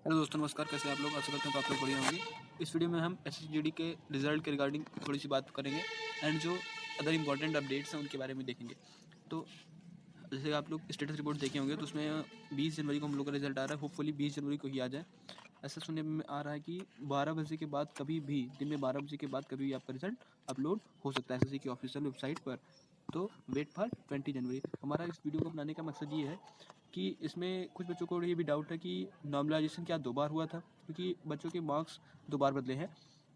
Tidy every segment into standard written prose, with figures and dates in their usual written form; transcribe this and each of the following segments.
Hello दोस्तों, नमस्कार। कैसे आप लोग? आशा करते हैं तो आप लोग बढ़िया होंगे। इस वीडियो में हम एसएसजीडी के रिजल्ट के रिगार्डिंग थोड़ी सी बात करेंगे एंड जो अदर इंपॉर्टेंट अपडेट्स हैं उनके बारे में देखेंगे। तो जैसे आप लोग स्टेटस रिपोर्ट देखे होंगे तो उसमें 20 जनवरी को हम लोग का रिजल्ट आ रहा है। होपफुली 20 जनवरी को ही आ जाए। ऐसा सुनने में आ रहा है कि 12 बजे के बाद कभी भी, दिन में 12 बजे के बाद कभी भी आपका रिजल्ट अपलोड हो सकता है एसएससी की ऑफिशियल वेबसाइट पर। तो वेट फॉर 20 जनवरी। हमारा इस वीडियो को बनाने का मकसद ये है कि इसमें कुछ बच्चों को ये भी डाउट है कि नॉर्मलाइजेशन क्या 2 बार हुआ था, क्योंकि बच्चों के मार्क्स 2 बार बदले हैं।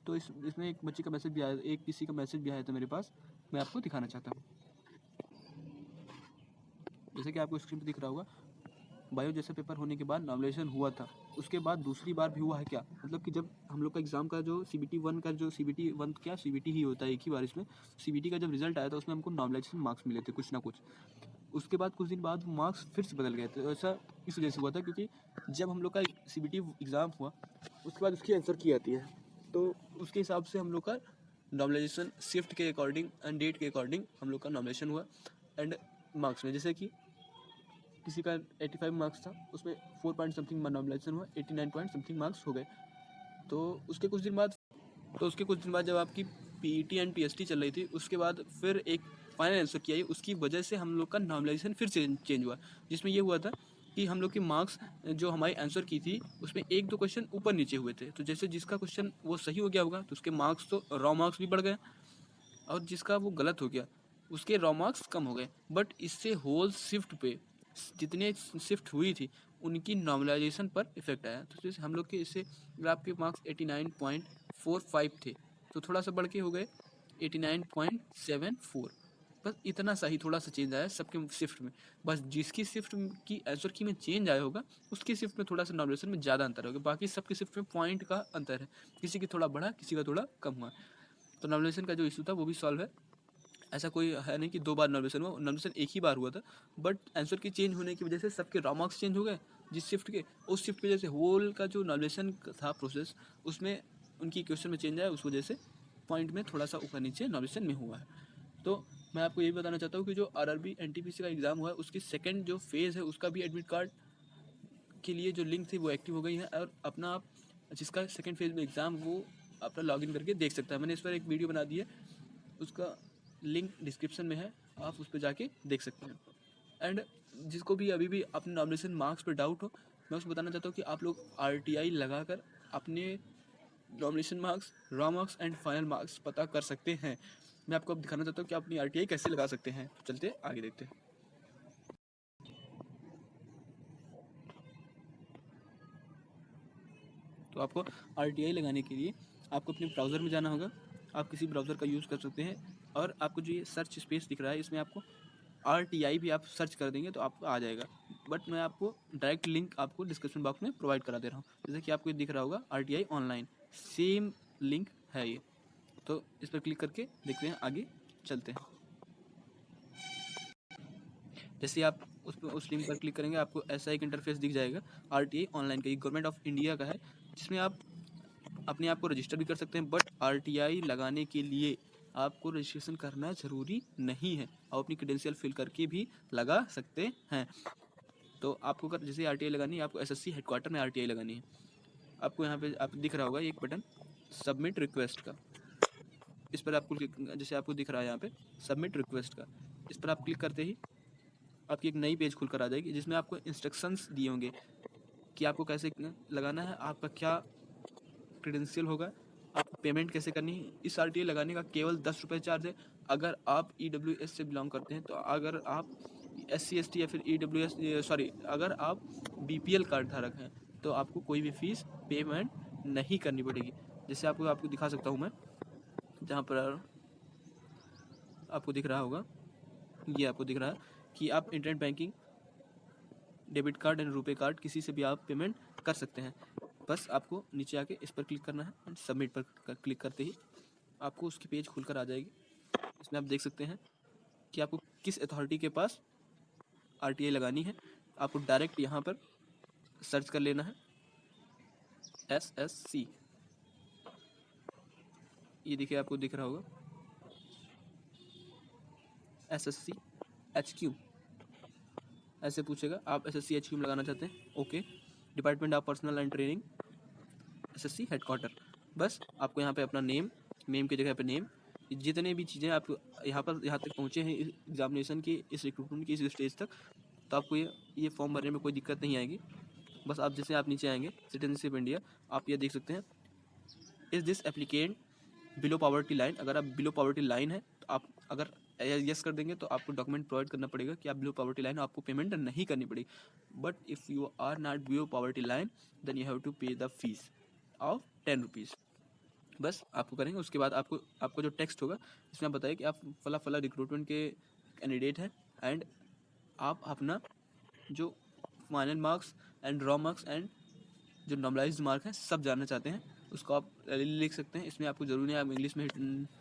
तो इसमें एक बच्चे का मैसेज भी आया, एक किसी का मैसेज भी आया था मेरे पास, मैं आपको दिखाना चाहता हूँ। जैसे कि आपको स्क्रीन पर दिख रहा होगा, बायो जैसा पेपर होने के बाद नॉर्मलाइजेशन हुआ था, उसके बाद दूसरी बार भी हुआ है क्या? मतलब कि जब हम लोग का एग्ज़ाम का जो सीबीटी 1 का जो सीबीटी 1 क्या सीबीटी ही होता है एक ही बार इसमें, सीबीटी का जब रिजल्ट आया था उसमें हमको नॉर्मलाइजेशन मार्क्स मिले थे कुछ ना कुछ। उसके बाद कुछ दिन बाद मार्क्स फिर से बदल गए थे। ऐसा इस वजह से हुआ था क्योंकि जब हम लोग का सीबीटी एग्ज़ाम हुआ उसके बाद उसकी आंसर की आती है, तो उसके हिसाब से हम लोग का नॉर्मलाइजेशन शिफ्ट के अकॉर्डिंग एंड डेट के अकॉर्डिंग हम लोग का नॉर्मलाइजेशन हुआ। एंड मार्क्स में जैसे कि किसी का 85 मार्क्स था, उसमें 4 पॉइंट समथिंग नॉर्मलाइजेशन हुआ, 89 पॉइंट समथिंग मार्क्स हो गए। तो उसके कुछ दिन बाद जब आपकी पीईटी एंड पीएसटी चल रही थी, उसके बाद फिर एक फाइनल आंसर की आई, उसकी वजह से हम लोग का नॉर्मलाइजेशन फिर से चेंज हुआ, जिसमें ये हुआ था कि हम लोग की मार्क्स जो हमारी आंसर की थी उसमें 1-2 क्वेश्चन ऊपर नीचे हुए थे। तो जैसे जिसका क्वेश्चन वो सही हो गया होगा तो उसके मार्क्स तो रॉ मार्क्स भी बढ़ गए, और जिसका वो गलत हो गया उसके रॉ मार्क्स कम हो गए। बट इससे होल शिफ्ट पे जितने शिफ्ट हुई थी उनकी नॉर्मलाइजेशन पर इफेक्ट आया। तो जैसे हम लोग के इससे अगर आपके मार्क्स 89.45 थे तो थोड़ा सा बढ़ के हो गए 89.74। बस इतना सा ही थोड़ा सा चेंज आया सबके शिफ्ट में। बस जिसकी शिफ्ट की आंसर की में चेंज आया होगा उसकी शिफ्ट में थोड़ा सा नॉर्मलाइजेशन में ज़्यादा अंतर होगा, बाकी सबके शिफ्ट में पॉइंट का अंतर है, किसी की थोड़ा बढ़ा किसी का थोड़ा कम हुआ। तो नॉर्मलाइजेशन का जो इशू था वो भी सॉल्व है। ऐसा कोई है नहीं कि 2 बार नॉर्मलाइजेशन हुआ, नॉर्मलाइजेशन एक ही बार हुआ था। बट आंसर की चेंज होने की वजह से सबके रॉ मार्क्स चेंज हो गए जिस शिफ्ट के, उस शिफ्ट की वजह से होल का जो नॉर्मलाइजेशन था प्रोसेस उसमें उनकी क्वेश्चन में चेंज आया, उस वजह से पॉइंट में थोड़ा सा ऊपर नीचे नॉर्मलाइजेशन में हुआ है। तो मैं आपको यही बताना चाहता हूँ कि जो आरआरबी एनटीपीसी का एग्ज़ाम हुआ है उसकी सेकंड जो फेज़ है उसका भी एडमिट कार्ड के लिए जो लिंक थी वो एक्टिव हो गई है, और अपना आप जिसका सेकंड फेज़ में एग्ज़ाम वो अपना लॉगिन करके देख सकता है। मैंने इस पर एक वीडियो बना दी है, उसका लिंक डिस्क्रिप्शन में है, आप उस पर जाके देख सकते हैं। एंड जिसको भी अभी भी अपने नॉमिनेशन मार्क्स पर डाउट हो, मैं उसको बताना चाहता हूँ कि आप लोग आरटीआई लगाकर अपने nomination marks, raw marks and final marks पता कर सकते हैं। मैं आपको अब दिखाना चाहता हूँ कि आप अपनी आरटीआई कैसे लगा सकते हैं। तो चलते आगे देखते हैं। तो आपको आरटीआई लगाने के लिए आपको अपने ब्राउज़र में जाना होगा। आप किसी ब्राउज़र का यूज़ कर सकते हैं, और आपको जो ये सर्च स्पेस दिख रहा है इसमें आपको आरटीआई भी आप सर्च कर देंगे तो आपको आ जाएगा। बट मैं आपको डायरेक्ट लिंक आपको डिस्क्रिप्शन बॉक्स में प्रोवाइड करा दे रहा हूँ। जैसे कि आपको ये दिख रहा होगा आरटीआई ऑनलाइन, सेम लिंक है ये। तो इस पर क्लिक करके देखते हैं, आगे चलते हैं। जैसे आप उस लिंक पर क्लिक करेंगे आपको ऐसा एक इंटरफेस दिख जाएगा आरटीआई ऑनलाइन का, ये गवर्नमेंट ऑफ इंडिया का है, जिसमें आप अपने आप को रजिस्टर भी कर सकते हैं। बट आरटीआई लगाने के लिए आपको रजिस्ट्रेशन करना ज़रूरी नहीं है, आप अपनी क्रेडेंशियल फिल करके भी लगा सकते हैं। तो आपको अगर जैसे आरटीआई लगानी है, आपको एसएससी हेडक्वार्टर में आरटीआई लगानी है। आपको यहाँ पे आप दिख रहा होगा एक बटन सबमिट रिक्वेस्ट का, इस पर आपको जैसे आपको दिख रहा है यहाँ पे सबमिट रिक्वेस्ट का, इस पर आप क्लिक करते ही आपकी एक नई पेज खुलकर आ जाएगी जिसमें आपको इंस्ट्रक्शंस दिए होंगे कि आपको कैसे लगाना है, आपका क्या क्रेडेंशियल होगा, आपको पेमेंट कैसे करनी है। इस आरटीआई लगाने का केवल 10 रुपये चार्ज है अगर आप ईडब्ल्यूएस से बिलोंग करते हैं। तो अगर आप SC ST या फिर अगर आप बीपीएल कार्ड धारक हैं तो आपको कोई भी फीस पेमेंट नहीं करनी पड़ेगी। जैसे आपको दिखा सकता हूँ मैं, जहाँ पर आपको दिख रहा होगा, ये आपको दिख रहा है कि आप internet banking, debit card and RuPay card किसी से भी आप पेमेंट कर सकते हैं। बस आपको नीचे आके इस पर क्लिक करना है एंड सबमिट पर क्लिक करते ही आपको उसकी पेज खुलकर आ जाएगी। इसमें आप देख सकते हैं कि आपको किस अथॉरिटी के पास आरटीआई लगानी है। आपको डायरेक्ट यहाँ पर सर्च कर लेना है SSC, ये देखिए आपको दिख रहा होगा SSC HQ, ऐसे पूछेगा आप SSC HQ में लगाना चाहते हैं, okay. Department of personal and training, SSC headquarter. बस आपको यहाँ पे अपना नेम की जगह पे नेम, जितने भी चीज़ें आप यहाँ तक पहुँचे हैं इस एग्जामिनेशन की, इस रिक्रूटमेंट की इस स्टेज तक, तो आपको ये फॉर्म भरने में कोई दिक्कत नहीं आएगी। बस आप जैसे आप नीचे आएंगे सिटीजनशिप इंडिया, आप ये देख सकते हैं is this applicant below poverty line. अगर आप बिलो पॉवर्टी लाइन है तो आप अगर यस कर देंगे तो आपको डॉक्यूमेंट प्रोवाइड करना पड़ेगा कि आप बिलो पॉवर्टी लाइन, आपको पेमेंट नहीं करनी पड़ेगी। But if you are not below poverty line then you have to pay the fees of 10 rupees. बस आपको करेंगे। उसके बाद आपको जो टेक्स्ट होगा इसमें आप बताइए कि आप फला रिक्रूटमेंट के कैंडिडेट हैं एंड आप अपना जो final marks and raw marks and जो नॉर्मलाइज्ड मार्क हैं सब जानना चाहते हैं, उसको आप लिख सकते हैं। इसमें आपको ज़रूरी नहीं आप इंग्लिश में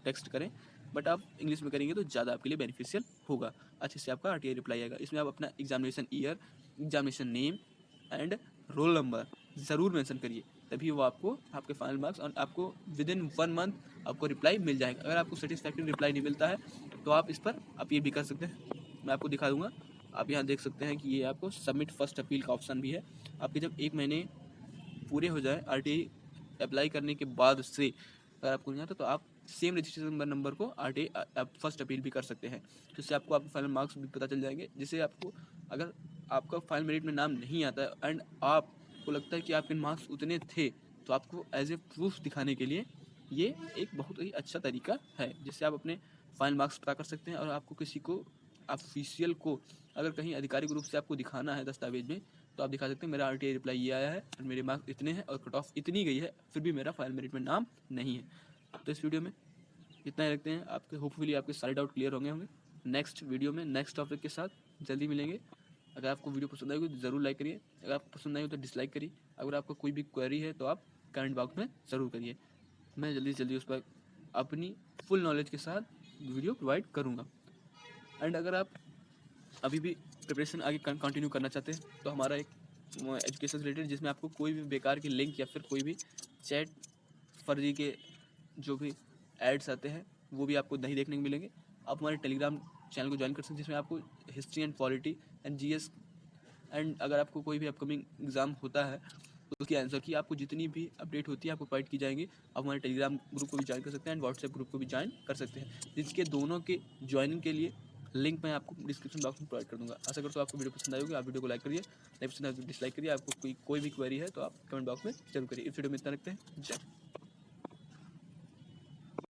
टेक्स्ट करें, बट आप इंग्लिश में करेंगे तो ज़्यादा आपके लिए बेनिफिशियल होगा, अच्छे से आपका RTI रिप्लाई आएगा। इसमें आप अपना examination year, examination name and roll number ज़रूर मेंशन करिए, तभी वो आपको आपके फाइनल मार्क्स और आपको विदिन 1 मंथ आपको रिप्लाई मिल जाएगा। अगर आपको सेटिस्फैक्ट्री रिप्लाई नहीं मिलता है तो आप इस पर आप ये भी कर सकते हैं, मैं आपको दिखा दूँगा। आप यहाँ देख सकते हैं कि ये आपको सबमिट फर्स्ट अपील का ऑप्शन भी है। आपके जब 1 महीने पूरे हो जाए RTI अप्लाई करने के बाद से, अगर आपको नहीं आता तो आप सेम रजिस्ट्रेशन नंबर को RTI फर्स्ट अपील भी कर सकते हैं, जिससे आपको आपके फाइनल मार्क्स भी पता चल जाएंगे। जिससे आपको अगर आपका फाइनल मेरिट में नाम नहीं आता है एंड आपको लगता है कि आपके मार्क्स उतने थे, तो आपको एज ए प्रूफ दिखाने के लिए ये एक बहुत ही अच्छा तरीका है, जिससे आप अपने फाइनल मार्क्स पता कर सकते हैं। और आपको किसी को ऑफिशियल को अगर कहीं आधिकारिक रूप से आपको दिखाना है दस्तावेज में, तो आप दिखा सकते हैं मेरा RTI रिप्लाई ये आया है और मेरे मार्क्स इतने हैं और कट ऑफ इतनी गई है, फिर भी मेरा फाइनल मेरिट में नाम नहीं है। तो इस वीडियो में इतना ही रखते हैं। आपके होपफुली आपके सारे डाउट क्लियर होंगे। नेक्स्ट वीडियो में नेक्स्ट टॉपिक के साथ जल्दी मिलेंगे। अगर आपको वीडियो पसंद आएगी तो ज़रूर लाइक करिए, अगर आपको पसंद नहीं हो तो डिसलाइक करिए। अगर आपको कोई भी क्वेरी है तो आप कमेंट बॉक्स में ज़रूर करिए, मैं जल्दी से जल्दी उस पर अपनी फुल नॉलेज के साथ वीडियो प्रोवाइड करूँगा। एंड अगर आप अभी भी प्रिपरेशन आगे कंटिन्यू करना चाहते हैं तो हमारा एक एजुकेशन से रिलेटेड, जिसमें आपको कोई भी बेकार की लिंक या फिर कोई भी चैट फर्जी के जो भी एड्स आते हैं वो भी आपको नहीं देखने को मिलेंगे। आप हमारे टेलीग्राम चैनल को ज्वाइन कर सकते हैं, जिसमें आपको history and polity and GS and अगर आपको कोई भी अपकमिंग एग्ज़ाम होता है तो उसकी आंसर की आपको जितनी भी अपडेट होती है आपको प्रोवाइड की जाएंगी। आप हमारे टेलीग्राम ग्रुप को भी ज्वाइन कर सकते हैं एंड व्हाट्सएप ग्रुप को भी ज्वाइन कर सकते हैं, जिसके दोनों के ज्वाइनिंग के लिए लिंक मैं आपको डिस्क्रिप्शन बॉक्स में प्रोवाइड कर दूँगा। आशा करता हूँ आपको वीडियो पसंद आएगी, आप वीडियो को लाइक करिए, नहीं पसंद आए तो डिसलाइक करिए। आपको कोई भी क्वेरी है तो आप कमेंट बॉक्स में जरूर करिए। इस वीडियो में इतना रखते हैं। जय